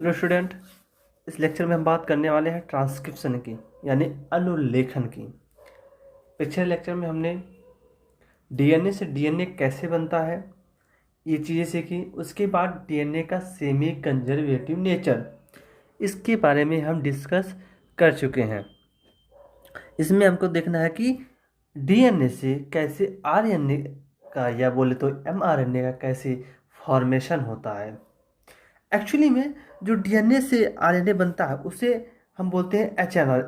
Hello student, इस lecture में हम बात करने वाले हैं ट्रांसक्रिप्शन की, यानी अनुलेखन की। पिछले लेक्चर में हमने डीएनए से डीएनए कैसे बनता है ये चीज़ें सीखी। उसके बाद डीएनए का सेमी कंजर्वेटिव नेचर, इसके बारे में हम डिस्कस कर चुके हैं। इसमें हमको देखना है कि डीएनए से कैसे आरएनए का या बोले तो एमआरएनए का कैसे फॉर्मेशन होता है। एक्चुअली में जो डीएनए से आरएनए बनता है उसे हम बोलते हैं एच आर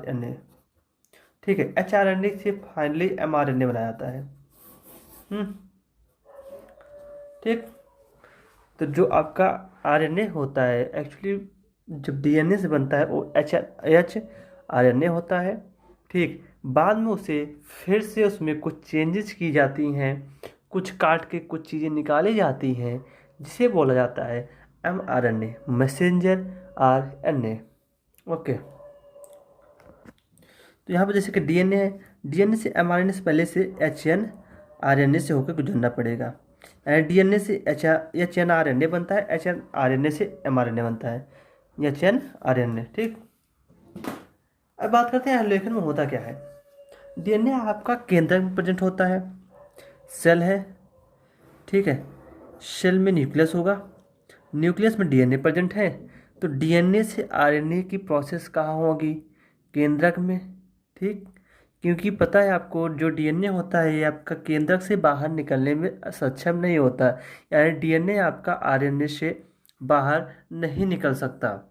एन ए। ठीक है, एचआरएनए से फाइनली एमआरएनए बनाया जाता है। ठीक, तो जो आपका आरएनए होता है एक्चुअली जब डीएनए से बनता है वो एच आर एन ए होता है। ठीक, बाद में उसे फिर से उसमें कुछ चेंजेस की जाती हैं, कुछ काट के कुछ चीज़ें निकाली जाती हैं, जिसे बोला जाता है एमआरएनए, मैसेंजर आरएनए। ओके, तो यहाँ पर जैसे कि डीएनए है, डीएनए से एमआरएनए से पहले से एचएनआरएनए से होकर गुजरना पड़ेगा। डीएनए से एचएनआरएनए बनता है, एचएनआरएनए से एमआरएनए बनता है, एचएनआरएनए। ठीक, अब बात करते हैं अनुलेखन में होता क्या है। डीएनए आपका केंद्र में प्रेजेंट होता है, सेल है। ठीक है, सेल में न्यूक्लियस होगा, न्यूक्लियस में डीएनए प्रेजेंट है। तो डीएनए से आरएनए की प्रोसेस कहाँ होगी? केंद्रक में। ठीक, क्योंकि पता है आपको जो डीएनए होता है ये आपका केंद्रक से बाहर निकलने में सक्षम नहीं होता, यानी डीएनए आपका आरएनए से बाहर नहीं निकल सकता।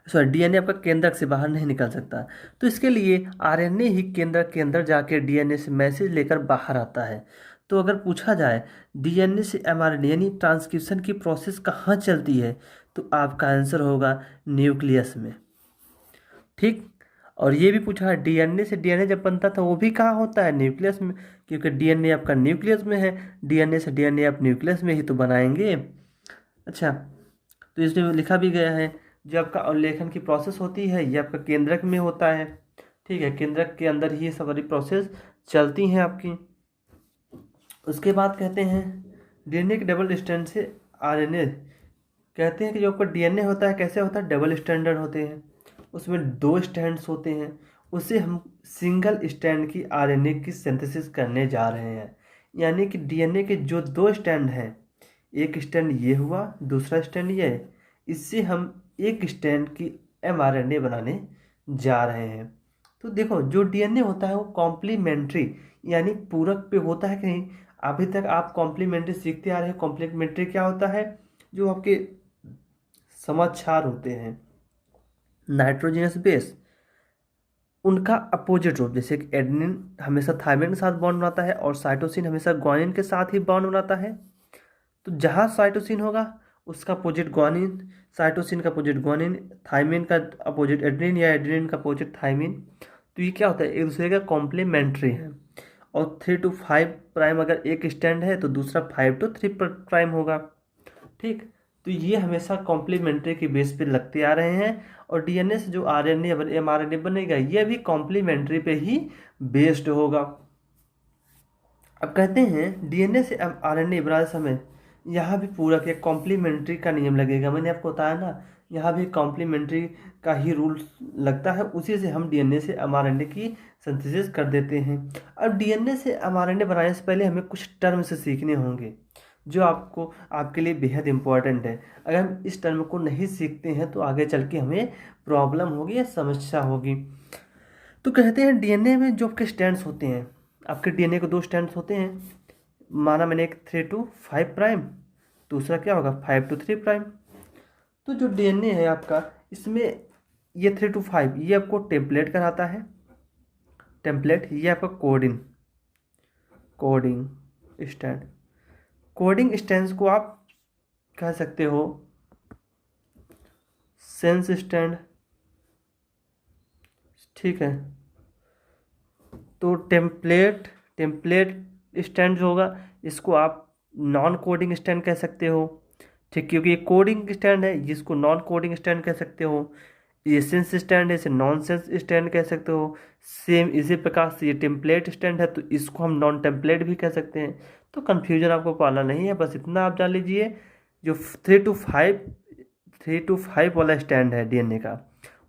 सॉरी, डीएनए आपका केंद्रक से बाहर नहीं निकल सकता। तो इसके लिए आरएनए ही केंद्र के अंदर जाके डीएनए से मैसेज लेकर बाहर आता है। तो अगर पूछा जाए डीएनए से एमआरएनए यानी ट्रांसक्रिप्शन की प्रोसेस कहाँ चलती है, तो आपका आंसर होगा न्यूक्लियस में। ठीक, और ये भी पूछा है डीएनए से डीएनए जब बनता था वो भी कहाँ होता है? न्यूक्लियस में, क्योंकि डीएनए आपका न्यूक्लियस में है। डीएनए से डीएनए आप न्यूक्लियस में ही तो बनाएंगे। अच्छा, तो इसमें लिखा भी गया है जो आपका अनुलेखन की प्रोसेस होती है ये आपका केंद्रक में होता है। ठीक है, केंद्रक के अंदर ही सारी प्रोसेस चलती हैं आपकी। उसके बाद कहते हैं डीएनए के डबल स्ट्रैंड से आरएनए, कहते हैं कि जो आपका डीएनए होता है कैसे होता है? डबल स्टैंडर्ड होते हैं, उसमें 2 स्टैंड्स होते हैं। उसे हम सिंगल स्टैंड की आरएनए की सिंथेसिस करने जा रहे हैं। यानी कि डीएनए के जो 2 स्टैंड हैं, एक स्टैंड ये हुआ, दूसरा स्टैंड ये है, इससे हम एक स्टैंड की एमआरएनए बनाने जा रहे हैं। तो देखो जो डीएनए होता है वो कॉम्प्लीमेंट्री यानी पूरक पे होता है कि नहीं? अभी तक आप कॉम्प्लीमेंट्री सीखते आ रहे हैं। कॉम्प्लीमेंट्री क्या होता है? जो आपके समाचार होते हैं नाइट्रोजनस बेस, उनका अपोजिट रूप, जैसे कि एडेनिन हमेशा थायमिन के साथ बॉन्ड बनाता है और साइटोसिन हमेशा ग्वानिन के साथ ही बॉन्ड बनाता है। तो जहाँ साइटोसिन होगा उसका अपोजिट ग्वानिन, साइटोसिन का अपोजिट ग्वानिन, थायमिन का अपोजिट एडेनिन या एडेनिन का अपोजिट थायमिन। तो ये क्या होता है? एक दूसरे का कॉम्प्लीमेंट्री है। और 3 to 5 प्राइम अगर एक स्टैंड है तो दूसरा 5 to 3 प्राइम होगा। ठीक, तो ये हमेशा कॉम्प्लीमेंट्री के बेस पे लगते आ रहे हैं। और डीएनए से जो आरएनए एमआरएनए बनेगा ये भी कॉम्प्लीमेंट्री पे ही बेस्ड होगा। अब कहते हैं डीएनए से आरएनए बनाते समय यहाँ भी पूरा के कॉम्प्लीमेंट्री का नियम लगेगा। मैंने आपको बताया ना, यहाँ भी कॉम्प्लीमेंट्री का ही रूल लगता है, उसी से हम डीएनए से एमआरएनए की सिंथेसिस कर देते हैं। अब डीएनए से एमआरएनए बनाने से पहले हमें कुछ टर्म्स सीखने होंगे जो आपको आपके लिए बेहद इम्पोर्टेंट है। अगर हम इस टर्म को नहीं सीखते हैं तो आगे चल के हमें प्रॉब्लम होगी या समस्या होगी। तो कहते हैं डीएनए में जो आपके स्टैंड्स होते हैं, आपके डीएनए के 2 स्टैंड्स होते हैं। माना मैंने एक 3 to 5 प्राइम, दूसरा क्या होगा 5 to 3 प्राइम। तो जो डीएनए है आपका, इसमें ये 3 to 5 ये आपको टेम्पलेट कराता है। टेम्पलेट ये आपका कोडिंग स्टैंड, कोडिंग स्टैंड्स को आप कह सकते हो सेंस स्टैंड। ठीक है, तो टेम्पलेट स्टैंड जो होगा इसको आप नॉन कोडिंग स्टैंड कह सकते हो। ठीक, क्योंकि ये कोडिंग स्टैंड है जिसको नॉन कोडिंग स्टैंड कह सकते हो। ये सेंस स्टैंड है, इसे नॉन सेंस स्टैंड कह सकते हो। सेम इसी प्रकार से ये टेम्पलेट स्टैंड है तो इसको हम नॉन टेम्पलेट भी कह सकते हैं। तो कन्फ्यूजन आपको पाना नहीं है, बस इतना आप जान लीजिए जो 3 to 5 वाला स्टैंड है डीएनए का,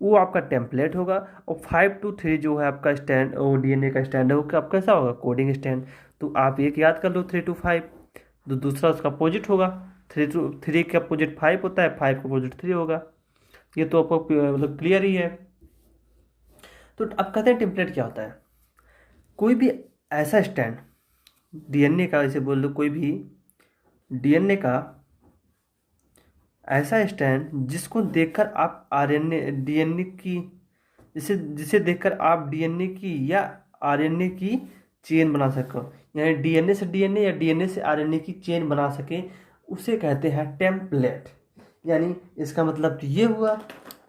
वो आपका टेम्पलेट होगा, और 5 to 3 जो है आपका स्टैंड, वो डीएनए का स्टैंड है, वो आप कैसा होगा, कोडिंग स्टैंड। तो आप एक याद कर लो 3 to 5, तो दूसरा उसका अपोजिट होगा। 3 का अपोजिट 5 होता है, 5 का अपोजिट 3 होगा। ये तो आपको मतलब क्लियर ही है। तो अब कहते हैं टेम्पलेट क्या होता है। कोई भी ऐसा स्टैंड डीएनए का, इसे बोल दो कोई भी डीएनए का ऐसा स्टैंड जिसको देखकर आप आरएनए डीएनए की, जिसे जिसे देखकर आप डीएनए की या आरएनए की चेन बना सको, यानी डीएनए से डीएनए या डीएनए से आरएनए की चेन बना सके, उसे कहते हैं टेम्पलेट। यानी इसका मतलब ये हुआ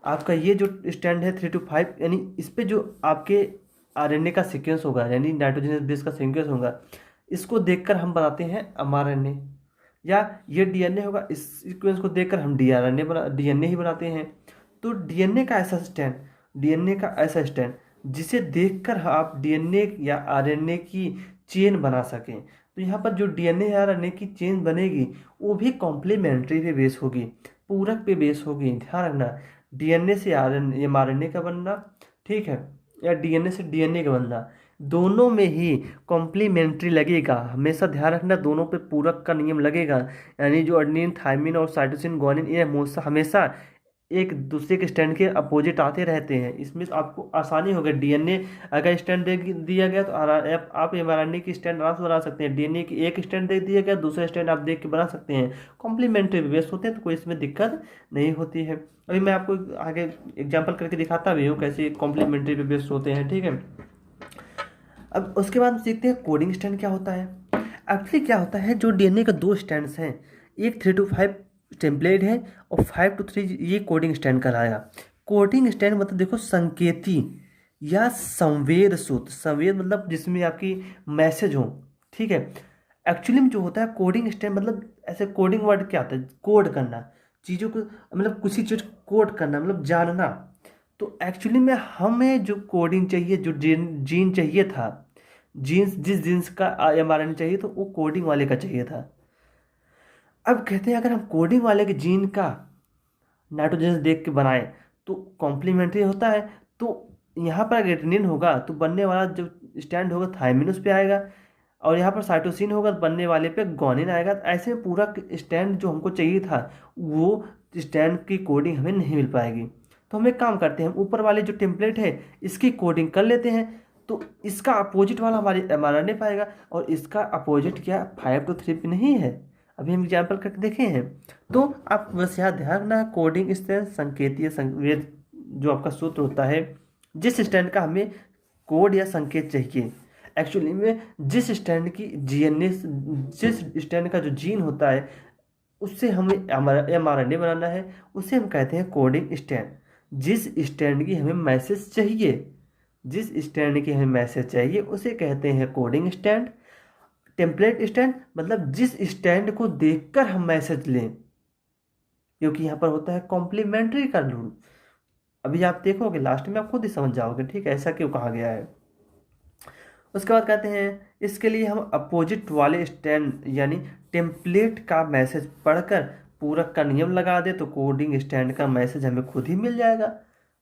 आपका ये जो स्टैंड है 3 to 5, यानी इस पे जो आपके आरएनए का सीक्वेंस होगा, यानी नाइट्रोजनस बेस का सीक्वेंस होगा, इसको देखकर हम बनाते हैं एमआरएनए, या ये डीएनए होगा, इस सीक्वेंस को देखकर हम डीएनए ही बनाते हैं। तो डीएनए का ऐसा स्टैंड जिसे देखकर आप डीएनए या आरएनए की चेन बना सकें। तो यहाँ पर जो डीएनए या आरएनए की चेन बनेगी वो भी कॉम्प्लीमेंट्री पे बेस होगी, पूरक पे बेस होगी। ध्यान रखना, डीएनए से आरएनए एमआरएनए का बनना, ठीक है, या डीएनए से डीएनए का बनना, दोनों में ही कॉम्प्लीमेंट्री लगेगा। हमेशा ध्यान रखना, दोनों पे पूरक का नियम लगेगा। यानी जो अर्निन, थायमिन और साइटोसिन, ग्वानिन, ये हमेशा एक दूसरे के स्टैंड के अपोजिट आते रहते हैं। इसमें आपको आसानी होगी। डीएनए अगर स्टैंड दे दिया गया तो आप एमआरएनए की स्टैंड आराम से बना सकते हैं। डीएनए की एक स्टैंड दे दिया गया, दूसरा स्टैंड आप देख के बना सकते हैं। कॉम्प्लीमेंट्री बेस होते हैं तो कोई इसमें दिक्कत नहीं होती है। अभी मैं आपको आगे एग्जाम्पल करके दिखाता भी हूँ कैसे कॉम्प्लीमेंट्री बेस होते हैं, ठीक है। अब उसके बाद सीखते हैं कोडिंग स्टैंड क्या होता है। एक्चुअली क्या होता है, जो डीएनए का दो स्टैंड्स हैं, एक 3 to 5 टेम्पलेट है और 5 to 3 ये कोडिंग स्टैंड कहलाएगा। कोडिंग स्टैंड मतलब देखो संकेती या संवेद सूत्र। संवेद मतलब जिसमें आपकी मैसेज हो, ठीक है। एक्चुअली में जो होता है कोडिंग स्टैंड मतलब ऐसे कोडिंग वर्ड क्या होता है, कोड करना चीज़ों को, मतलब किसी चीज़ को कोड करना मतलब जानना। तो एक्चुअली में हमें जो कोडिंग चाहिए, जो जीन चाहिए था, जीन्स जिस जीन्स का एमआरएनए चाहिए तो वो कोडिंग वाले का चाहिए था। अब कहते हैं अगर हम कोडिंग वाले के जीन का नाइट्रोजन देख के बनाए तो कॉम्प्लीमेंट्री होता है। तो यहाँ पर एडेनिन होगा तो बनने वाला जो स्टैंड होगा थायमिन उस पर आएगा, और यहाँ पर साइटोसिन होगा तो बनने वाले पे ग्वानिन आएगा। तो ऐसे में पूरा स्टैंड जो हमको चाहिए था वो स्टैंड की कोडिंग हमें नहीं मिल पाएगी। तो हम एक काम करते हैं, ऊपर वाले जो टेम्पलेट है इसकी कोडिंग कर लेते हैं, तो इसका अपोजिट वाला हमारे एमआरएनए पाएगा, और इसका अपोजिट क्या 5 to 3 पे नहीं है। अभी हम एग्जाम्पल करके देखे हैं। तो आप बस यहाँ ध्यान रखना, कोडिंग स्टैंड संकेतीय संवेद जो आपका सूत्र होता है, जिस स्टैंड का हमें कोड या संकेत चाहिए, एक्चुअली में जिस स्टैंड की जीएनए, जिस स्टैंड का जो जीन होता है उससे हमें एमआरएनए बनाना है, उसे हम कहते हैं कोडिंग स्टैंड। जिस स्टैंड की हमें मैसेज चाहिए, जिस स्टैंड की हमें मैसेज चाहिए उसे कहते हैं कोडिंग स्टैंड। टेम्पलेट स्टैंड मतलब जिस स्टैंड को देखकर हम मैसेज लें, क्योंकि यहाँ पर होता है कॉम्प्लीमेंट्री का रूल। अभी आप देखोगे लास्ट में आप खुद ही समझ जाओगे, ठीक है, ऐसा क्यों कहा गया है। उसके बाद कहते हैं इसके लिए हम अपोजिट वाले स्टैंड यानी टेम्पलेट का मैसेज पढ़कर पूरक का नियम लगा दे तो कोडिंग स्टैंड का मैसेज हमें खुद ही मिल जाएगा।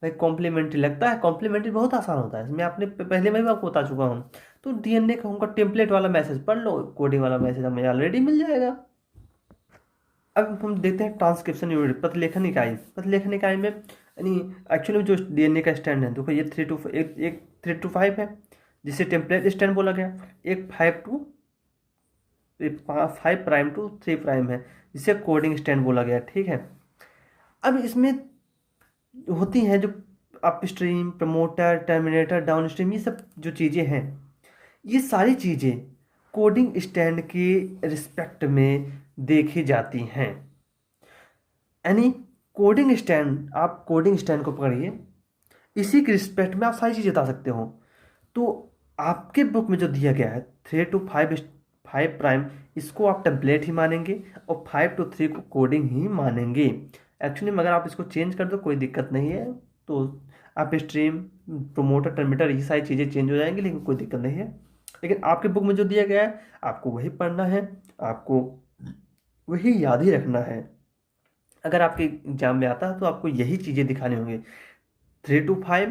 भाई कॉम्प्लीमेंट्री लगता है, कॉम्प्लीमेंट्री बहुत आसान होता है, इसमें आपने पहले मैं भी आपको बता चुका हूँ। तो डीएनए का हमको टेम्पलेट वाला मैसेज पढ़ लो, कोडिंग वाला मैसेज हमें ऑलरेडी मिल जाएगा। अब हम देखते हैं ट्रांसक्रिप्शन यूनिट, प्रतिलेखन इकाई। प्रतिलेखन इकाई में यानी एक्चुअली में जो डीएनए का स्टैंड है, देखो ये 3 to 5 है जिसे टेम्पलेट स्टैंड बोला गया। एक 5' to 3' है जिसे कोडिंग स्टैंड बोला गया, ठीक है। अब इसमें होती हैं जो अपस्ट्रीम, प्रमोटर, टर्मिनेटर, डाउनस्ट्रीम, ये सब जो चीज़ें हैं, ये सारी चीज़ें कोडिंग स्टैंड के रिस्पेक्ट में देखी जाती हैं। यानी कोडिंग स्टैंड, आप कोडिंग स्टैंड को पकड़िए, इसी के रिस्पेक्ट में आप सारी चीज़ें बता सकते हो। तो आपके बुक में जो दिया गया है 3 to 5' इसको आप टेम्पलेट ही मानेंगे और 5 to 3 को कोडिंग ही मानेंगे। एक्चुअली में अगर आप इसको चेंज कर दो कोई दिक्कत नहीं है, तो आप स्ट्रीम, प्रोमोटर, टर्मिनेटर ये सारी चीज़ें चेंज हो जाएंगी, लेकिन कोई दिक्कत नहीं है। लेकिन आपके बुक में जो दिया गया है आपको वही पढ़ना है, आपको वही याद ही रखना है। अगर आपके एग्जाम में आता है तो आपको यही चीज़ें दिखानी होंगी। 3 to 5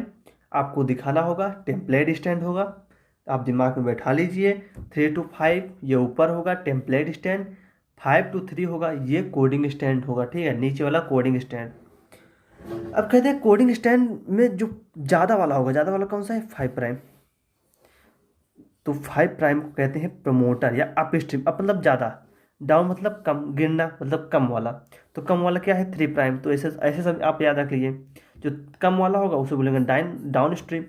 आपको दिखाना होगा, टेम्पलेट स्टैंड होगा, आप दिमाग में बैठा लीजिए। 3 to 5 ये ऊपर होगा टेम्पलेट स्टैंड, 5 to 3 होगा ये कोडिंग स्टैंड होगा, ठीक है, नीचे वाला कोडिंग स्टैंड। अब कहते हैं कोडिंग स्टैंड में जो ज़्यादा वाला होगा, ज़्यादा वाला कौन सा है, 5 प्राइम। तो 5 प्राइम को कहते हैं प्रमोटर या अप स्ट्रीम। अप मतलब ज़्यादा, डाउन मतलब कम, गिरना मतलब कम वाला। तो कम वाला क्या है, 3 प्राइम। तो ऐसे ऐसे सब आप याद रख लीजिए। जो कम वाला होगा उसे बोलेंगे डाउन स्ट्रीम।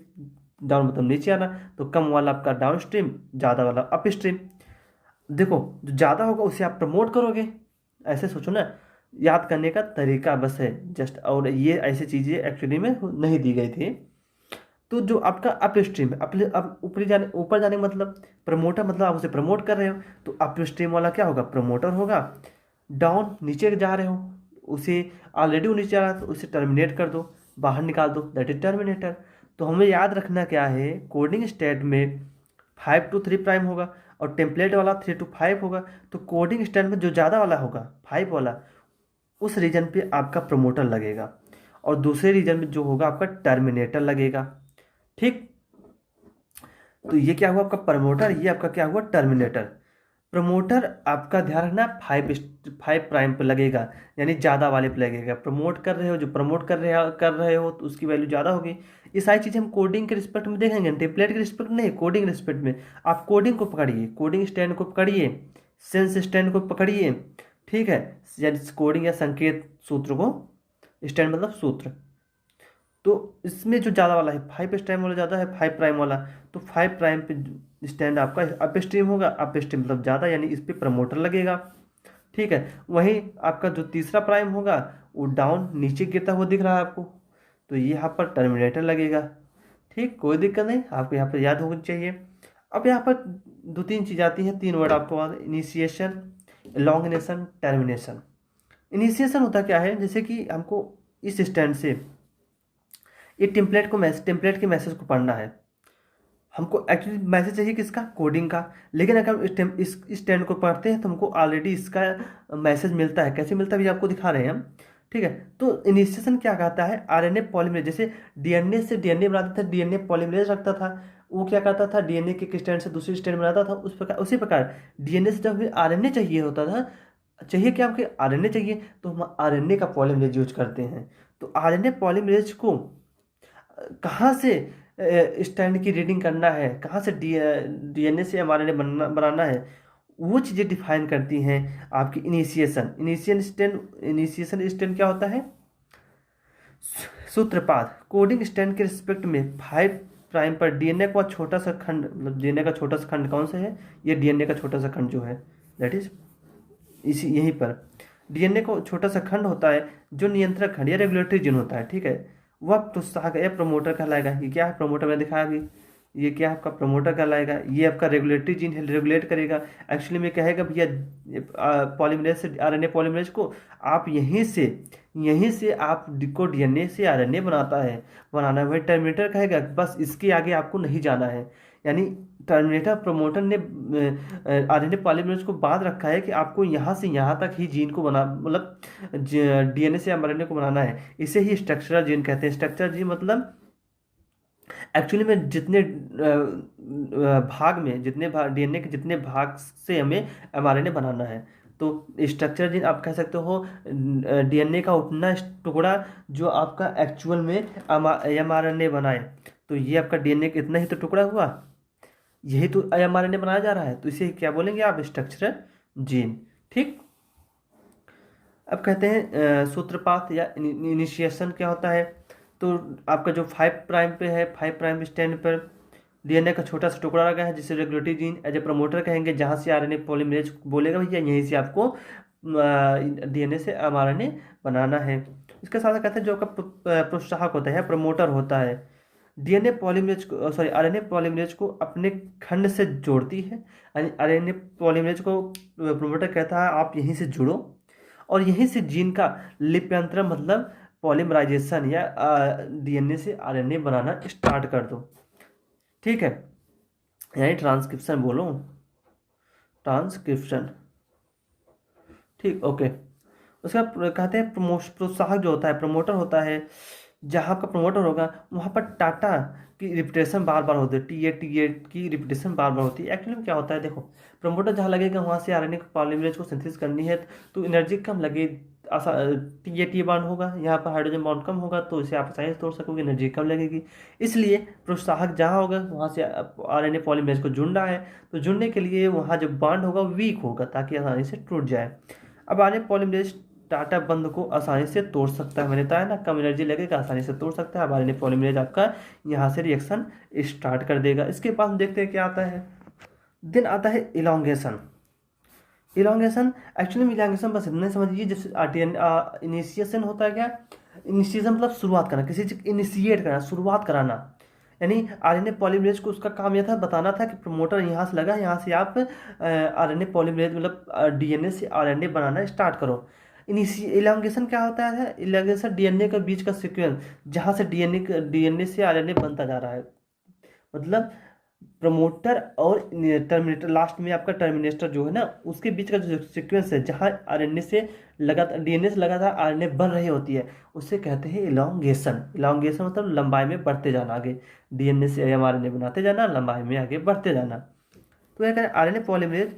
डाउन मतलब नीचे आना, तो कम वाला आपका डाउन स्ट्रीम, ज़्यादा वाला अप स्ट्रीम। देखो जो ज़्यादा होगा उसे आप प्रमोट करोगे, ऐसे सोचो ना। याद करने का तरीका बस है जस्ट, और ये ऐसी चीज़ें एक्चुअली में नहीं दी गई थी। तो जो आपका अप स्ट्रीम है, अब ऊपर जाने का मतलब प्रमोटर, मतलब आप उसे प्रमोट कर रहे हो, तो अप स्ट्रीम वाला क्या होगा, प्रमोटर होगा। डाउन नीचे जा रहे हो, उसे ऑलरेडी वो नीचे जा रहा है तो उसे टर्मिनेट कर दो, बाहर निकाल दो, दैट इज टर्मिनेटर। तो हमें याद रखना क्या है, कोडिंग स्टेट में 5 to 3 प्राइम होगा और टेम्पलेट वाला 3 to 5 होगा। तो कोडिंग स्टेट में जो ज़्यादा वाला होगा 5 वाला, उस रीजन पे आपका प्रमोटर लगेगा, और दूसरे रीजन में जो होगा आपका टर्मिनेटर लगेगा, ठीक। तो ये क्या हुआ आपका प्रमोटर, ये आपका क्या हुआ टर्मिनेटर। प्रमोटर आपका ध्यान रखना 5 प्राइम पे लगेगा, यानी ज़्यादा वाले पे लगेगा। प्रमोट कर रहे हो, जो प्रमोट कर रहे हो तो उसकी वैल्यू ज़्यादा होगी। ये सारी चीज़ें हम कोडिंग के रिस्पेक्ट में देखेंगे, टेम्पलेट के रिस्पेक्ट नहीं, कोडिंग रिस्पेक्ट में। आप कोडिंग को पकड़िए, कोडिंग स्टैंड को पकड़िए, सेंस स्टैंड को पकड़िए, ठीक है, यानी कोडिंग या संकेत सूत्र को, स्टैंड मतलब सूत्र। तो इसमें जो ज़्यादा वाला है 5 स्ट्रीम वाला ज़्यादा है, 5 प्राइम वाला। तो 5 प्राइम पे स्टैंड आपका अप स्ट्रीम होगा, अप स्ट्रीम मतलब ज़्यादा, यानी इस पर प्रमोटर लगेगा, ठीक है। वहीं आपका जो तीसरा प्राइम होगा वो डाउन नीचे गिरता हुआ दिख रहा है आपको, तो ये यहाँ पर टर्मिनेटर लगेगा, ठीक, कोई दिक्कत नहीं, आपको यहाँ पर याद होनी चाहिए। अब यहाँ पर 2-3 चीज़ आती हैं, 3 वर्ड आपको, इनिशिएशन, एलोंगेशन, टर्मिनेशन। इनिशिएशन होता क्या है, जैसे कि हमको इस स्टैंड से ये टेम्पलेट के मैसेज को पढ़ना है। हमको एक्चुअली मैसेज चाहिए किसका, कोडिंग का। लेकिन अगर हम इस स्टैंड को पढ़ते हैं तो हमको ऑलरेडी इसका मैसेज मिलता है। कैसे मिलता है भी आपको दिखा रहे हैं हम, ठीक है। तो इनिशिएशन क्या कहता है, आरएनए पॉलीमरेज, जैसे डीएनए से डीएनए बनाता था, डीएनए पॉलीमरेज रखता था, वो क्या करता था, डीएनए के एक स्टैंड से दूसरे स्टैंड बनाता था। उसी प्रकार डीएनए से जब आरएनए चाहिए होता था, चाहिए क्या आपके आरएनए चाहिए, तो हम आरएनए का पॉलीमरेज यूज करते हैं। तो आरएनए पॉलीमरेज को कहाँ से स्टैंड की रीडिंग करना है, कहाँ से डीएनए से एमआरएनए बनाना है, वो चीज़ें डिफाइन करती हैं आपकी इनिशिएशन। इनिशिएशन स्टैंड क्या होता है, सूत्रपात। कोडिंग स्टैंड के रिस्पेक्ट में 5 प्राइम पर डीएनए का छोटा सा खंड, मतलब डीएनए का छोटा सा खंड कौन सा है, ये डीएनए का छोटा सा खंड जो है, दैट इज इसी यहीं पर डीएनए को छोटा सा खंड होता है जो नियंत्रक खंड या रेगुलेटरी जीन होता है, ठीक है। वह प्रोत्साहक या प्रमोटर कहलाएगा। ये क्या है, प्रमोटर मैंने दिखाया अभी, ये क्या है आपका प्रमोटर कहलाएगा। ये आपका रेगुलेटरी जीन है, रेगुलेट करेगा। एक्चुअली में कहेगा भैया पॉलीमरेज से आरएनए पॉलीमरेज को आप यहीं से आप को डीएनए से आरएनए बनाना है, वही टर्मिनेटर कहेगा, बस इसके आगे आपको नहीं जाना है। यानी टर्मिनेटर प्रमोटर ने आरएनए पॉलीमरेज को बांध रखा है कि आपको यहाँ से यहाँ तक ही जीन को बना, मतलब डीएनए से एमआरएनए को बनाना है। इसे ही स्ट्रक्चरल जीन कहते हैं। स्ट्रक्चरल जीन मतलब एक्चुअली में जितने भाग में, जितने भाग डीएनए के जितने भाग से हमें एमआरएनए बनाना है, तो स्ट्रक्चरल जीन आप कह सकते हो डीएनए का उतना टुकड़ा जो आपका एक्चुअल में एमआरएनए बनाए। तो ये आपका डीएनए का इतना ही तो टुकड़ा हुआ, यही तो एमआरएनए बनाया जा रहा है, तो इसे क्या बोलेंगे आप, स्ट्रक्चरल जीन, ठीक। अब कहते हैं सूत्रपात या इनिशिएशन क्या होता है। तो आपका जो 5 प्राइम पे है, 5 प्राइम स्टैंड पर डीएनए का छोटा सा टुकड़ा लगा है जिसे regulatory gene as a promoter कहेंगे, जहाँ से आरएनए पॉलीमरेज बोलेगा भैया यहीं से आपको डीएनए से एमआरएनए बनाना है। इसके साथ कहते हैं जो आपका प्रोत्साहक होता है, प्रमोटर होता है, डीएनए पॉलीमरेज को, सॉरी, आरएनए पॉलीमरेज को अपने खंड से जोड़ती है। यानी आरएनए पॉलीमरेज को प्रमोटर कहता है आप यहीं से जुड़ो और यहीं से जीन का लिप्यंतरण मतलब पॉलीमराइजेशन या डीएनए से आरएनए बनाना स्टार्ट कर दो, ठीक है। यानी ट्रांसक्रिप्शन बोलो, ट्रांसक्रिप्शन। ठीक, ओके। उसका कहते हैं प्रोत्साहक जो होता है, प्रमोटर होता है। जहाँ आपका प्रमोटर होगा वहाँ पर टाटा की रिपीटेशन बार बार होती है, टी ए की रिपीटेशन बार बार होती है। एक्चुअली में क्या होता है, देखो, प्रमोटर जहाँ लगेगा वहाँ से आरएनए पॉलीमरेज को सिंथेसिस करनी है तो एनर्जी कम लगे, टी बॉन्ड होगा, यहाँ पर हाइड्रोजन बॉन्ड कम होगा तो इसे आप आसानी से तोड़ सकोगे, एनर्जी कम लगेगी। इसलिए प्रोत्साहक जहाँ होगा वहाँ से आरएनए पॉलीमरेज को जुड़ना है, तो जुड़ने के लिए वहाँ जो बॉन्ड होगा वीक होगा ताकि आसानी से टूट जाए। अब आरएनए पॉलीमरेज टाटा बंध को आसानी से तोड़ सकता है, मैंने बताया ना, कम एनर्जी लगेगा, आसानी से तोड़ सकता है। अब आरएनए पॉलीमरेज आपका यहाँ से रिएक्शन स्टार्ट कर देगा। इसके बाद हम देखते हैं क्या आता है, देन आता है इलॉन्गेशन। इलॉन्गेशन, एक्चुअली में इलॉन्गेशन बस इतने समझिए, जैसे आरटीएन इनिशिएशन होता है क्या, इनिशिएशन मतलब शुरुआत करना, किसी चीज इनिशिएट करना, शुरुआत कराना। यानी आरएनए पॉलीमरेज को उसका काम यह था, बताना था कि प्रमोटर यहाँ से लगा, यहाँ से आप आरएनए पॉलीमरेज मतलब डीएनए से आरएनए बनाना स्टार्ट करो। इलॉन्गेशन क्या होता है, इलॉन्गेशन डीएनए के बीच का सीक्वेंस, जहाँ से डीएनए से आरएनए बनता जा रहा है, मतलब प्रमोटर और टर्मिनेटर, लास्ट में आपका टर्मिनेटर जो है ना, उसके बीच का जो सीक्वेंस है, जहाँ आरएनए से लगातार डीएनए से लगातार आरएनए बन रही होती है, उसे कहते हैं इलॉन्गेशन। इलॉन्गेशन मतलब लंबाई में बढ़ते जाना, आगे डीएनए से एमआरएनए बनाते जाना, लंबाई में आगे बढ़ते जाना। तो यह आरएनए पॉलीमरेज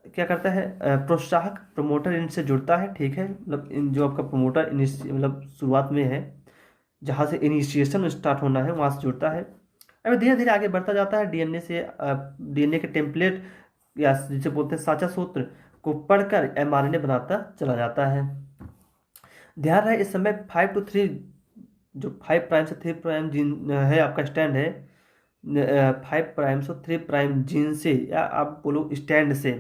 क्या करता है, प्रोत्साहक प्रमोटर इनसे जुड़ता है, ठीक है, मतलब इन जो आपका प्रमोटर मतलब शुरुआत में है, जहाँ से इनिशिएशन स्टार्ट होना है वहाँ से जुड़ता है। अब धीरे धीरे आगे बढ़ता जाता है, डीएनए से डीएनए के टेम्पलेट या जिसे बोलते हैं साझा सूत्र को पढ़कर एमआरएनए बनाता चला जाता है। ध्यान रहे इस समय 5 to 3, जो 5 प्राइम से 3 प्राइम जीन है आपका स्टैंड है, 5 प्राइम से 3 प्राइम जीन से, या आप बोलो स्टैंड से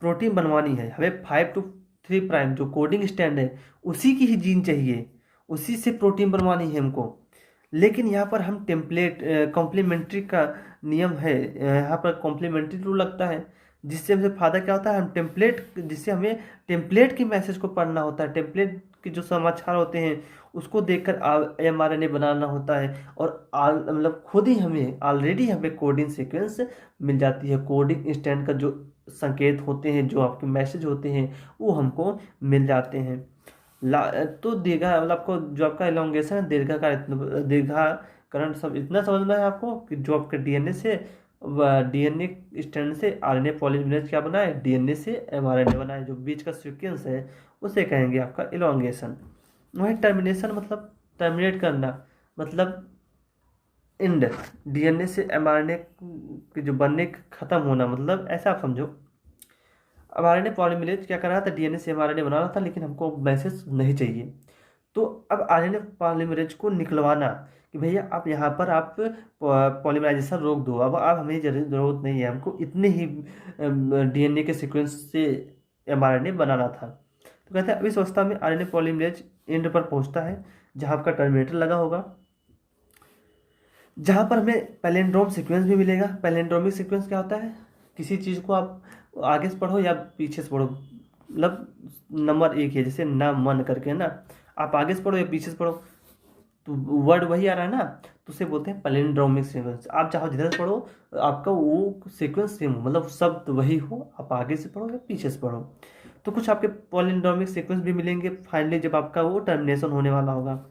प्रोटीन बनवानी है हमें, 5 to 3 प्राइम जो कोडिंग स्टैंड है उसी की ही जीन चाहिए, उसी से प्रोटीन बनवानी है हमको। लेकिन यहाँ पर हम टेम्पलेट कॉम्प्लीमेंट्री का नियम है, यहाँ पर कॉम्प्लीमेंट्री रूल लगता है, जिससे हमें फ़ायदा क्या होता है, हम टेम्पलेट, जिससे हमें टेम्पलेट के मैसेज को पढ़ना होता है, टेम्पलेट के जो समाचार होते हैं उसको देखकर एमआरएनए बनाना होता है, और मतलब खुद ही हमें ऑलरेडी हमें कोडिंग सीक्वेंस मिल जाती है, कोडिंग स्टैंड का जो संकेत होते हैं, जो आपके मैसेज होते हैं वो हमको मिल जाते हैं। तो दीर्घा मतलब आपको जो आपका इलॉन्गेशन है, दीर्घाकरण, सब इतना समझना है आपको कि जो आपके डीएनए से डीएनए स्टैंड से आरएनए पॉलीमरेज क्या बना है, डीएनए से एमआरएनए बना है, जो बीच का सीक्वेंस है उसे कहेंगे आपका इलॉन्गेशन। वही टर्मिनेशन मतलब टर्मिनेट करना, मतलब एंड, डीएनए से एमआरएनए के जो बनने खत्म होना, मतलब ऐसा आप समझो। अब आरएनए पॉलीमरेज क्या कर रहा था, डीएनए से एमआरएनए बना रहा था, लेकिन हमको मैसेज नहीं चाहिए, तो अब आरएनए पॉलीमरेज को निकलवाना कि भैया आप यहाँ पर आप पॉलीमराइजेशन रोक दो, अब आप हमें ज़रूरत नहीं है, हमको इतने ही डीएनए के सीक्वेंस से एमआरएनए बनाना था। तो कहते हैं अब इस अवस्था में आरएनए पॉलीमरेज एंड पर पहुँचता है, जहाँ आपका टर्मिनेटर लगा होगा, जहाँ पर हमें पैलेंड्रोम सीक्वेंस भी मिलेगा। पैलेंड्रोमिक सीक्वेंस क्या होता है, किसी चीज़ को आप आगे से पढ़ो या पीछे से पढ़ो, मतलब नंबर एक है, जैसे ना मन करके ना, आप आगे से पढ़ो या पीछे से पढ़ो तो वर्ड वही आ रहा है ना, तो उसे बोलते हैं पैलेंड्रोमिक सीक्वेंस। आप चाहो जिधर से पढ़ो आपका वो सीक्वेंस सेम हो, मतलब शब्द वही हो, आप आगे से पढ़ो या पीछे से पढ़ो। तो कुछ आपके पैलेंड्रोमिक सीक्वेंस भी मिलेंगे फाइनली जब आपका वो टर्मिनेशन होने वाला होगा,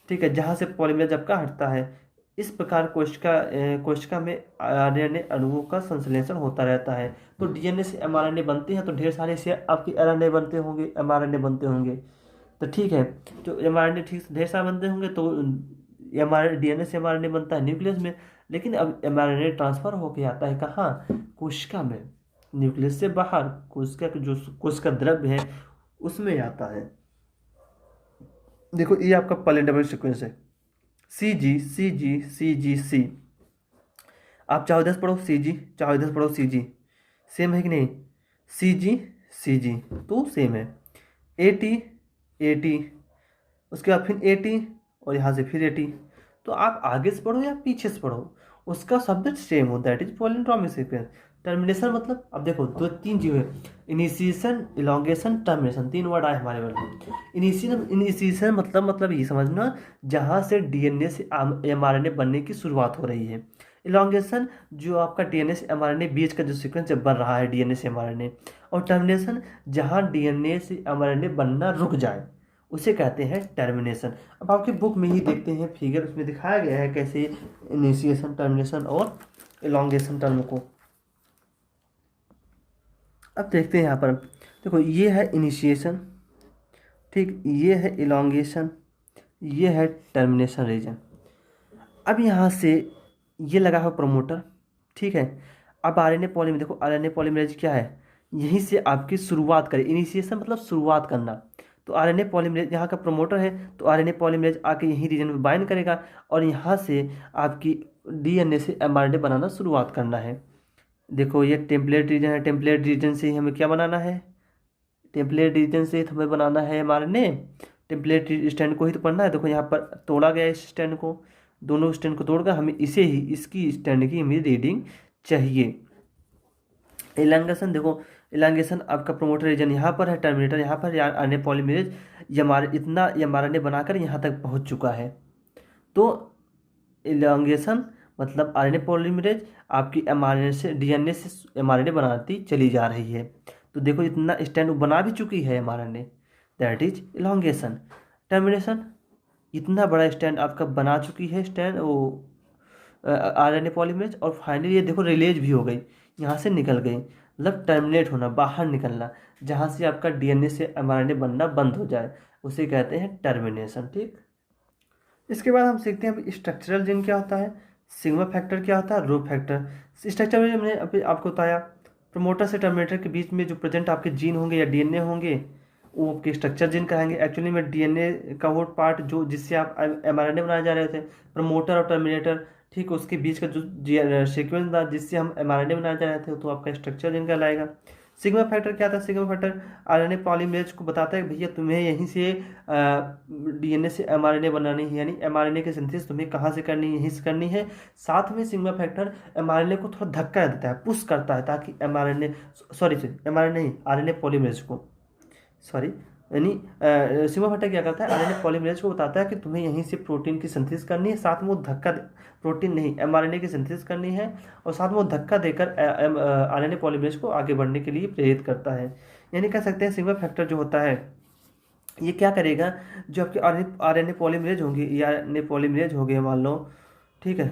ठीक है, जहाँ से पॉलीमरेज आपका हटता है। इस प्रकार कोशिका में आरएनए अणुओं का संश्लेषण होता रहता है। तो डीएनए से एमआरएनए बनते हैं तो ढेर सारे से आपके आरएनए बनते होंगे, एमआरएनए बनते होंगे, तो ठीक है, तो एमआरएनए ठीक से ढेर सारे बनते होंगे, तो एमआरएनए डीएनए से एमआरएनए बनता है न्यूक्लियस में। लेकिन अब एमआरएनए ट्रांसफर होके आता है कहाँ, कोशिका में, न्यूक्लियस से बाहर कोशिका के जो कोशिका द्रव्य है उसमें आता है। देखो ये आपका पैलेंड्रोमिक सीक्वेंस है, सी जी, आप चाहो इधर से पढ़ो सी जी, चाहो इधर से पढ़ो सी जी, सेम है कि नहीं, सी जी तो सेम है। ए टी, उसके बाद फिर ए टी, और यहाँ से फिर ए टी, तो आप आगे से पढ़ो या पीछे से पढ़ो उसका सब्जेक्ट सेम हो, दैट इज पॉलीड्रोमिक सीक्वेंस। टर्मिनेशन मतलब अब देखो दो तीन चीज़ें, इनिशिएशन, इलॉन्गेशन, टर्मिनेशन, 3 वर्ड आए हमारे में। इनिशिएशन मतलब ये समझना जहाँ से डीएनए से एमआरएनए बनने की शुरुआत हो रही है, इलॉन्गेशन जो आपका डीएनए से एमआरएनए बीच का जो सीक्वेंस जब बन रहा है डीएनए से एमआरएनए, और टर्मिनेशन जहाँ डीएनए से एमआरएनए बनना रुक जाए उसे कहते हैं टर्मिनेशन। अब आपकी बुक में ही देखते हैं फिगर, उसमें दिखाया गया है कैसे इनिशिएशन, टर्मिनेशन और इलॉन्गेशन टर्म को। अब देखते हैं यहाँ पर, देखो ये है इनिशिएशन, ठीक, ये है इलॉन्गेशन, ये है टर्मिनेशन रीजन। अब यहाँ से ये लगा है प्रमोटर, ठीक है। अब आरएनए पॉलीमरेज, देखो आरएनए पॉलीमरेज क्या है, यहीं से आपकी शुरुआत करें, इनिशिएशन मतलब शुरुआत करना। तो आरएनए पॉलीमरेज यहाँ का प्रमोटर है, तो आरएनए पॉलीमरेज आके यहीं रीजन में बाइंड करेगा और यहाँ से आपकी डीएनए से एमआरएनए बनाना शुरुआत करना है। देखो ये टेम्पलेट रीजन है, टेम्पलेट रीजन से ही हमें क्या बनाना है, टेम्पलेट रीजन से हमें बनाना है एमआरएनए, टेम्पलेट स्टैंड को ही तो पढ़ना है। देखो यहाँ पर तोड़ा गया इस स्टैंड को, दोनों स्टैंड को तोड़कर हमें इसे ही, इसकी स्टैंड की हमें रीडिंग चाहिए। इलांगेशन, देखो इलांगेशन आपका प्रमोटर रीजन यहाँ पर है, टर्मिनेटर यहाँ पर, आरएनए पॉलीमरेज ये हमारे इतना एमआरएनए बनाकर यहाँ तक पहुँच चुका है। तो इलांगेशन मतलब आरएनए पॉलीमरेज आपकी एमआरएनए से डीएनए से एमआरएनए बनाती चली जा रही है। तो देखो इतना स्टैंड बना भी चुकी है mRNA, that is elongation. Termination, इतना बड़ा स्टैंड आपका बना चुकी है स्टैंड वो आरएनए पॉलीमरेज, और फाइनली ये देखो रिलीज भी हो गई, यहाँ से निकल गई, मतलब टर्मिनेट होना, बाहर निकलना, जहाँ से आपका डीएनए से एमआरएनए बनना बंद हो जाए उसे कहते हैं टर्मिनेशन, ठीक। इसके बाद हम सीखते हैं स्ट्रक्चरल जीन क्या होता है, सिग्मा फैक्टर क्या होता है, रो फैक्टर। स्ट्रक्चर में मैंने अभी आपको बताया, प्रमोटर से टर्मिनेटर के बीच में जो प्रेजेंट आपके जीन होंगे या डीएनए होंगे वो आपके स्ट्रक्चर जीन कहेंगे। एक्चुअली में डीएनए का वो पार्ट जो जिससे आप एमआरएनए बनाए जा रहे थे, प्रमोटर और टर्मिनेटर, ठीक, उसके बीच का जो सीक्वेंस था जिससे हम एमआरएनए बनाए जा रहे थे, तो आपका स्ट्रक्चर जीन कहलाएगा। सिग्मा फैक्टर क्या था, सिग्मा फैक्टर आरएनए पॉलीमरेज को बताता है भैया तुम्हें यहीं से डीएनए से एमआरएनए बनानी है, यानी एमआरएनए की सिंथेसिस तुम्हें कहाँ से करनी है, यहीं से करनी है। साथ में सिग्मा फैक्टर एमआरएनए को थोड़ा धक्का देता है, पुश करता है, ताकि एमआरएनए सॉरी एमआरएनए नहीं आरएनए पॉलीमरेज को, सॉरी यानी सिग्मा फैक्टर क्या करता है, आरएनए पॉलीमरेज को बताता है कि तुम्हें यहीं से प्रोटीन की सिंथेसिस करनी है, साथ में वो धक्का, प्रोटीन नहीं एमआरएनए की सिंथेसिस करनी है, और साथ में वो धक्का देकर आरएनए पॉलीमरेज को आगे बढ़ने के लिए प्रेरित करता है। यानी कह सकते हैं सिग्मा फैक्टर जो होता है ये क्या करेगा, जो आपके आरएनए पॉलीमरेज होंगे या आरएनए पॉलीमरेज हो गए मान लो, ठीक है,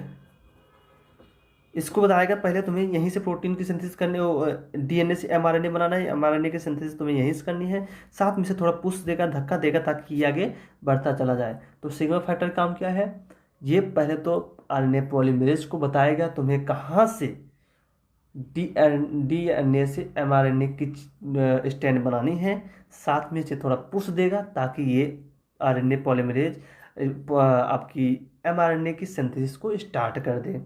इसको बताएगा पहले तुम्हें यहीं से प्रोटीन की सिंथेसिस करनी हो, डीएनए से एमआरएनए बनाना है, एमआरएनए की सिंथेसिस तुम्हें यहीं से करनी है, साथ में से थोड़ा पुश देगा, धक्का देगा, ताकि ये आगे बढ़ता चला जाए। तो सिग्मा फैक्टर काम क्या है, ये पहले तो आरएनए पॉलीमरेज को बताएगा तुम्हें कहाँ से डीएनए से एमआरएनए की स्टैंड बनानी है, साथ में से थोड़ा पुश देगा ताकि ये आरएनए पॉलीमरेज आपकी एमआरएनए की सिंथेसिस को स्टार्ट कर दे।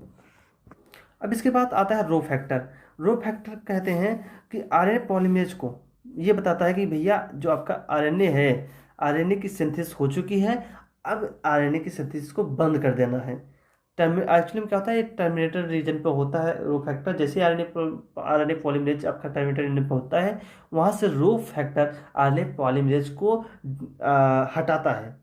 अब इसके बाद आता है रो फैक्टर। रो फैक्टर कहते हैं कि आरएनए पॉलीमरेज को ये बताता है कि भैया जो आपका आरएनए है, आरएनए की सिंथेसिस हो चुकी है, अब आरएनए की सिंथेसिस को बंद कर देना है। एक्चुअली में क्या होता है, ये टर्मिनेटर रीजन पे होता है रो फैक्टर, जैसे आरएनए पॉलीमरेज आपका टर्मिनेटर रीजन पे होता है, वहाँ से रो फैक्टर आरएनए पॉलीमरेज को हटाता है,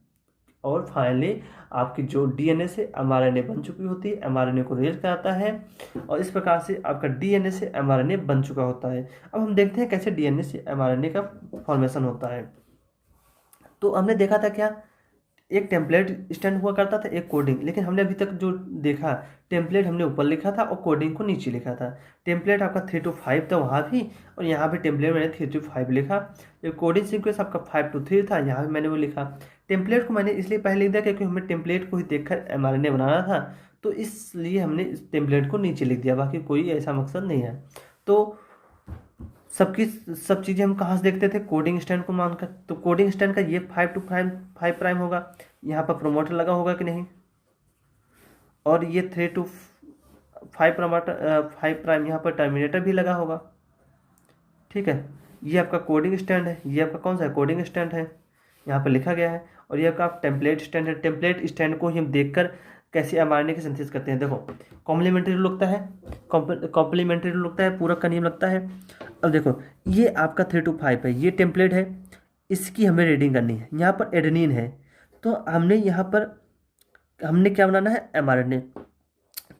और फाइनली आपकी जो डीएनए से एमआरएनए बन चुकी होती है, एमआरएनए को रिलीज कराता है, और इस प्रकार से आपका डीएनए से एमआरएनए बन चुका होता है। अब हम देखते हैं कैसे डीएनए से एमआरएनए का फॉर्मेशन होता है। तो हमने देखा था क्या, एक टेम्पलेट स्टैंड हुआ करता था, एक कोडिंग, लेकिन हमने अभी तक जो देखा, टेम्पलेट हमने ऊपर लिखा था और कोडिंग को नीचे लिखा था। टेम्पलेट आपका 3 to 5 था वहाँ भी, और यहाँ भी टेम्पलेट मैंने 3 to 5 लिखा। जो कोडिंग सीक्वेंस आपका 5 to 3 था, यहाँ भी मैंने वो लिखा। टेम्पलेट को मैंने इसलिए पहले लिख दिया क्योंकि हमें टेम्पलेट को ही देखकर एमआरएनए बनाना था, तो इसलिए हमने इस टेम्पलेट को नीचे लिख दिया, बाकी कोई ऐसा मकसद नहीं है। तो सब चीज़ें हम कहाँ से देखते थे, कोडिंग स्टैंड को मानकर। तो कोडिंग स्टैंड का ये 5 to 5 प्राइम होगा, यहाँ पर प्रोमोटर लगा होगा कि नहीं, और ये 3 to 5 प्राइम यहाँ पर टर्मिनेटर भी लगा होगा, ठीक है। ये आपका कोडिंग स्टैंड है, ये आपका कौन सा है, कोडिंग स्टैंड है, यहाँ पर लिखा गया है, और ये आपका टेम्पलेट स्टैंड है। टेम्पलेट स्टैंड को ही हम देखकर कैसे एमआरएनए की सिंथेसिस करते हैं। देखो कॉम्प्लीमेंट्री रूल लगता है, कॉम्प्लीमेंट्री रूल लगता है, पूरक का नियम लगता है। अब देखो ये आपका 3 to 5 है, ये टेम्पलेट है, इसकी हमें रीडिंग करनी है। यहाँ पर एडेनिन है, तो हमने यहाँ पर हमने क्या बनाना है, एमआरएनए।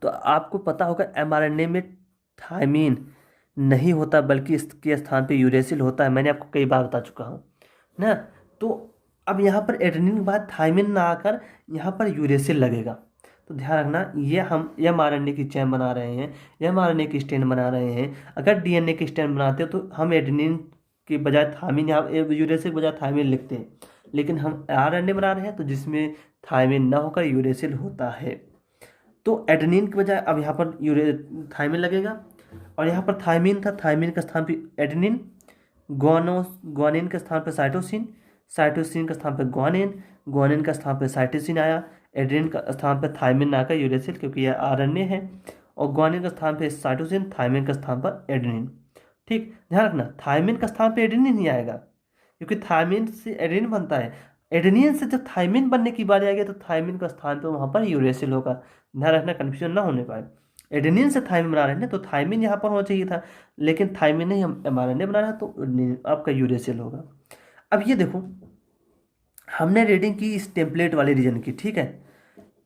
तो आपको पता होगा एमआरएनए में थायमीन नहीं होता, बल्कि इसके स्थान पे यूरेसिल होता है। मैंने आपको कई बार बता चुका हूँ ना। तो अब यहाँ पर एडेनिन के बाद थायमीन ना आकर यहाँ पर यूरेसिल लगेगा। तो ध्यान रखना, ये हम एमआरएनए की चेन बना रहे हैं, एमआरएनए की स्ट्रैंड बना रहे हैं। अगर डीएनए की स्ट्रैंड बनाते हो तो हम एडेनिन के बजाय थायमीन, यहाँ यूरेसिल के बजाय थायमीन लिखते हैं। लेकिन हम आरएनए बना रहे हैं तो जिसमें थायमीन ना होकर यूरेसिल होता है। तो एडेनिन के बजाय अब यहाँ पर यूरे थायमीन लगेगा, और यहाँ पर थायमीन था, थायमीन के स्थान पर एडेनिन, ग्वानिन के स्थान पर साइटोसिन, साइटोसिन के स्थान पर ग्वानिन, ग्वानिन का स्थान पर साइटोसिन आया, एडेनिन का स्थान पर थायमिन आकर यूरेसिल, क्योंकि यह आरएनए है, और ग्वानिन का स्थान पर साइटोसिन, थायमिन का स्थान पर एडेनिन। ठीक, ध्यान रखना, थायमिन का स्थान पर एडेनिन नहीं आएगा, क्योंकि थायमिन से एडेनिन बनता है। एडेनिन से जब थायमिन बनने की बारी आएगी तो थायमिन का स्थान पर वहाँ पर यूरेसिल होगा। ध्यान रखना, कन्फ्यूजन ना होने पाए। एडेनिन से थायमिन बना रहे हैं तो थायमिन यहाँ पर होना चाहिए था, लेकिन थायमिन नहीं, हम एमआरएनए बना रहे हैं तो आपका यूरेसिल होगा। अब ये देखो, हमने रीडिंग की इस टेम्पलेट वाले रीजन की, ठीक है।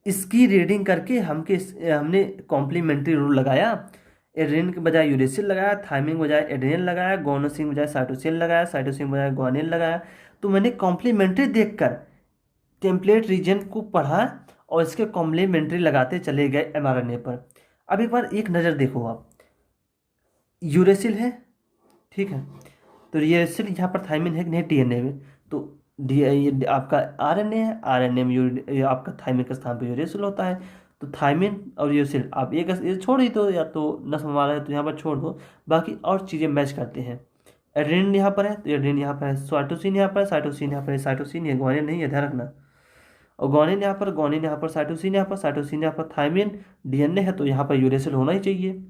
इसकी रीडिंग करके हमने कॉम्प्लीमेंट्री रूल लगाया। एडेनिन के बजाय यूरेसिल लगाया, थायमिन के बजाय एडेनिन लगाया, गोनोसिन के बजाय साइटोसिन लगाया, साइटोसिन के बजाय ग्वानिन लगाया। तो मैंने कॉम्प्लीमेंट्री देखकर टेम्पलेट रीजन को पढ़ा और इसके कॉम्प्लीमेंट्री लगाते चले गए एमआरएनए पर। अब एक बार एक नज़र देखो आप, यूरेसिल है, ठीक है, तो यूरेसिल यहाँ पर थायमिन है कि नहीं डीएनए में, तो ये आपका आरएनए है, आरएनए में आपका थायमिन के स्थान पर यूरेसिल होता है। तो थायमिन और यूरेसिल आप एक ये छोड़ ही दो, या तो नस वाला है तो यहाँ पर छोड़ दो, बाकी और चीज़ें मैच करते हैं। एडेनिन यहाँ पर है तो एडेनिन यहाँ पर है, साइटोसिन यहाँ पर है, साइटोसिन यहाँ पर है, साइटोसिन है, ग्वानिन नहीं है, ध्यान रखना। और ग्वानिन यहाँ पर, ग्वानिन यहाँ पर, साइटोसिन यहाँ पर, साइटोसिन यहाँ पर, थायमिन, डीएनए है तो यहाँ पर यूरेसिल होना ही चाहिए।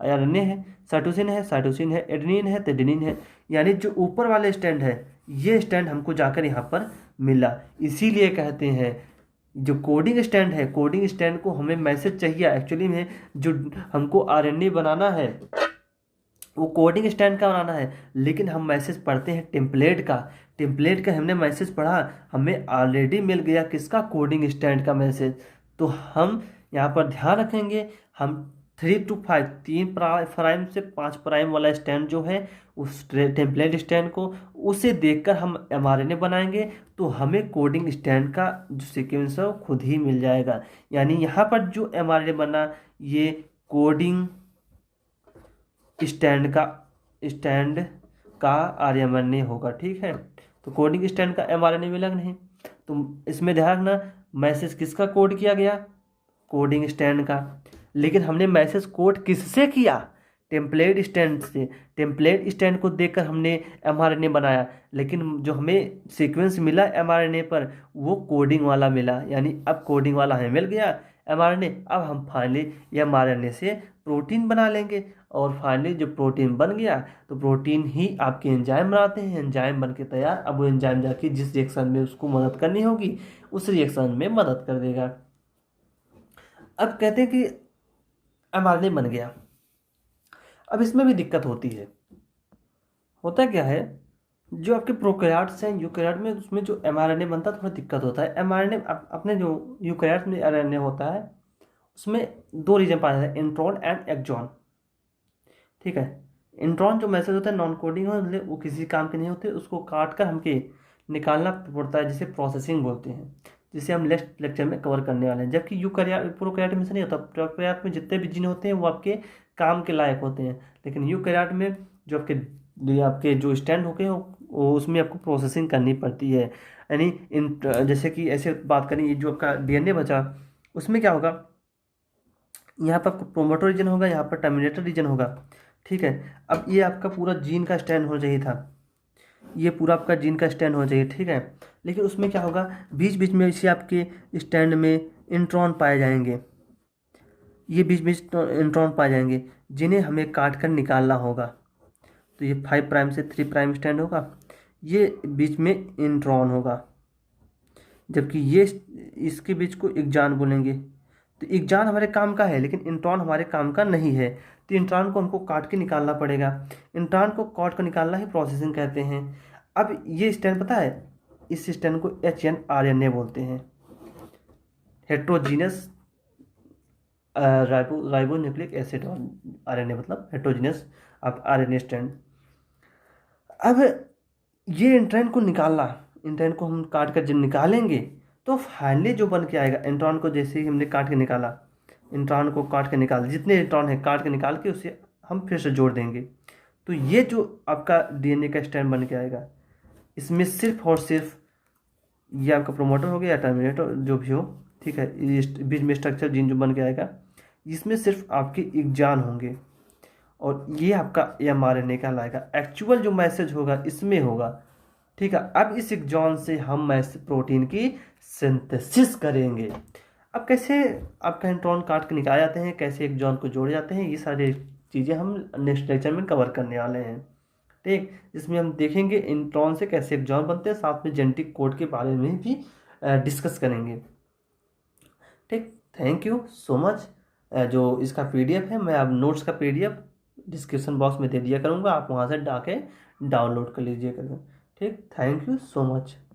आरएनए है, साइटोसिन है, साइटोसिन है, एडेनिन है तो एडेनिन है। यानी जो ऊपर वाले स्टैंड है, ये स्टैंड हमको जाकर यहाँ पर मिला। इसीलिए कहते हैं जो कोडिंग स्टैंड है, कोडिंग स्टैंड को हमें मैसेज चाहिए एक्चुअली में, जो हमको आरएनए बनाना है वो कोडिंग स्टैंड का बनाना है, लेकिन हम मैसेज पढ़ते हैं टेम्पलेट का। टेम्पलेट का हमने मैसेज पढ़ा, हमें ऑलरेडी मिल गया किसका, कोडिंग स्टैंड का मैसेज। तो हम यहाँ पर ध्यान रखेंगे, हम 3 to 5 3 प्राइम से 5 प्राइम वाला स्टैंड जो है उस टेम्पलेट स्टैंड को, उसे देखकर हम एमआरएनए बनाएंगे तो हमें कोडिंग स्टैंड का जो सीक्वेंस है वो खुद ही मिल जाएगा। यानी यहाँ पर जो एमआरएनए बना ये कोडिंग स्टैंड का आरएमएनए होगा, ठीक है। तो कोडिंग स्टैंड का एमआरएनए मिला नहीं, तो इसमें ध्यान रखना मैसेज किसका कोड किया गया, कोडिंग स्टैंड का। लेकिन हमने मैसेज कोड किससे किया, टेम्पलेट स्टैंड से। टेम्पलेट स्टैंड को देखकर हमने एमआरएनए बनाया, लेकिन जो हमें सीक्वेंस मिला एमआरएनए पर वो कोडिंग वाला मिला। यानी अब कोडिंग वाला हमें मिल गया एमआरएनए, अब हम फाइनली एमआरएनए से प्रोटीन बना लेंगे। और फाइनली जो प्रोटीन बन गया तो प्रोटीन ही आपके एंजाइम बनाते हैं, एंजाइम बन के तैयार। अब वो एंजाइम जाके जिस रिएक्शन में उसको मदद करनी होगी उस रिएक्शन में मदद कर देगा। अब कहते हैं कि एमआरएनए बन गया। अब इसमें भी दिक्कत होती है। होता क्या है, जो आपके प्रोकैरियोट्स हैं यूकैरियोट में, उसमें जो एमआरएनए बनता है थोड़ा दिक्कत होता है। एमआरएनए अपने जो यूकैरियोट में आरएनए होता है उसमें 2 रीजन पाया जाता है, इंट्रॉन एंड एक्सॉन, ठीक है। इंट्रॉन जो मैसेज होता है नॉन कोडिंग हो, वो किसी काम के नहीं होते, उसको काट कर हमके निकालना पड़ता है, जिसे प्रोसेसिंग बोलते हैं, जिसे हम नेक्स्ट लेक्चर में कवर करने वाले हैं। जबकि यूकैरियोट प्रोकैरियोट में से नहीं होता। प्रोकैरियोट में जितने भी जीन होते हैं वो आपके काम के लायक होते हैं, लेकिन यूकैरियोट में जो आपके जो स्टैंड होके वो उसमें आपको प्रोसेसिंग करनी पड़ती है। यानी जैसे कि ऐसे बात करें, ये जो आपका डीएनए बचा उसमें क्या होगा, यहाँ पर प्रोमोटर रीजन होगा, यहाँ पर टर्मिनेटर रीजन होगा, ठीक है। अब ये आपका पूरा जीन का स्टैंड होना चाहिए था, ये पूरा आपका जीन का स्टैंड होना चाहिए, ठीक है। लेकिन उसमें क्या होगा, बीच बीच में इसे आपके स्टैंड में इंट्रॉन पाए जाएंगे, ये बीच बीच इंट्रॉन पाए जाएंगे जिन्हें हमें काट कर निकालना होगा। तो ये 5 प्राइम से 3 प्राइम स्टैंड होगा, ये बीच में इंट्रॉन होगा, जबकि ये इसके बीच को एक्सॉन बोलेंगे। तो एक्सॉन हमारे काम का है लेकिन इंट्रॉन हमारे काम का नहीं है, तो इंट्रॉन को हमको काट के निकालना पड़ेगा। इंट्रॉन को काट कर निकालना ही प्रोसेसिंग कहते हैं। अब ये स्टैंड पता है, इस स्टैंड को HNRNA बोलते हैं, हेट्रोजीनस राइबोन्यूक्लिक एसिड आरएनए, मतलब हेट्रोजीनियस आप आरएनए स्ट्रैंड। अब ये इंट्रॉन को निकालना, इंट्रॉन को हम काट कर जब निकालेंगे तो फाइनली जो बन के आएगा, इंट्रॉन को जैसे ही हमने काट के निकाला, इंट्रॉन को काट के निकाल, जितने इंट्रॉन है काट के निकाल के उसे हम फिर से जोड़ देंगे, तो ये जो आपका डीएनए का स्ट्रैंड बन के आएगा, इसमें सिर्फ और सिर्फ ये आपका प्रोमोटर हो गया या टर्मिनेटर जो भी हो, ठीक है, ये बीच में स्ट्रक्चर जीन जो बन के आएगा, इसमें सिर्फ आपके एग्जान होंगे और ये आपका एमआरएनए कहलाएगा। एक्चुअल जो मैसेज होगा इसमें होगा, ठीक है। अब इस एग्जान से हम प्रोटीन की सिंथेसिस करेंगे। अब कैसे आपका इंट्रॉन काट के निकाले जाते हैं, कैसे एग्जान को जोड़े जाते हैं, ये सारी चीज़ें हम नेक्स्ट लेक्चर में कवर करने वाले हैं, ठीक। इसमें हम देखेंगे इंट्रॉन से कैसे एग्जान बनते हैं, साथ में जेनेटिक कोड के बारे में भी डिस्कस करेंगे, ठीक। Thank you so much. जो इसका पीडीएफ है, मैं अब नोट्स का पीडीएफ डिस्क्रिप्शन बॉक्स में दे दिया करूँगा, आप वहाँ से जाके डाउनलोड कर लीजिएगा, ठीक। Thank you so much.